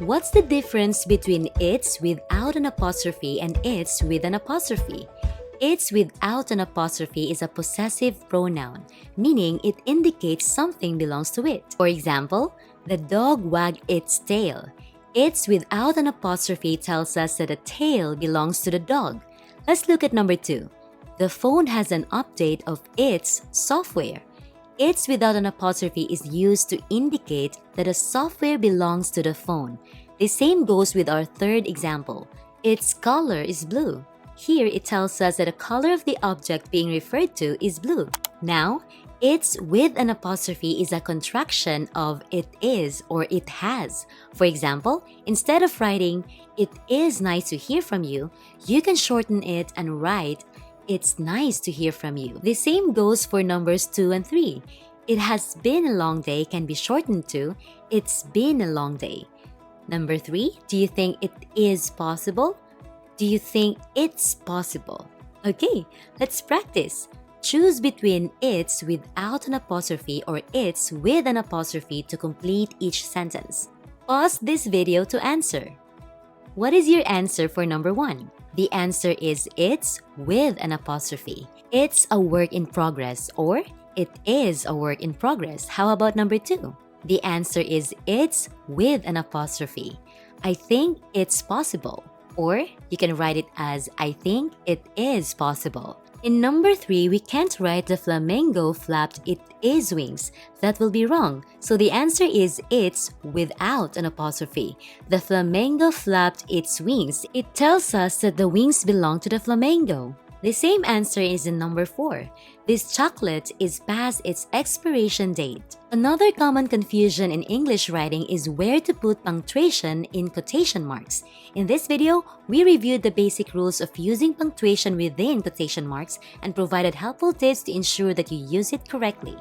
What's the difference between it's without an apostrophe and it's with an apostrophe? It's without an apostrophe is a possessive pronoun, meaning it indicates something belongs to it. For example, the dog wagged its tail. It's without an apostrophe tells us that the tail belongs to the dog. Let's look at number 2. The phone has an update of its software. It's without an apostrophe is used to indicate that the software belongs to the phone. The same goes with our third example. Its color is blue. Here it tells us that the color of the object being referred to is blue. Now, it's with an apostrophe is a contraction of it is or it has. For example, instead of writing, "It is nice to hear from you," you can shorten it and write, "It's nice to hear from you." The same goes for numbers 2 and 3. "It has been a long day" can be shortened to "It's been a long day." Number 3, do you think it is possible? Do you think it's possible? Okay, let's practice. Choose between it's without an apostrophe or it's with an apostrophe to complete each sentence. Pause this video to answer. What is your answer for number 1? The answer is it's with an apostrophe. It's a work in progress or it is a work in progress. How about number 2? The answer is it's with an apostrophe. I think it's possible. Or you can write it as I think it is possible. In number 3, we can't write the flamingo flapped its wings. That will be wrong. So the answer is it's without an apostrophe. The flamingo flapped its wings. It tells us that the wings belong to the flamingo. The same answer is in number 4. This chocolate is past its expiration date. Another common confusion in English writing is where to put punctuation in quotation marks. In this video, we reviewed the basic rules of using punctuation within quotation marks and provided helpful tips to ensure that you use it correctly.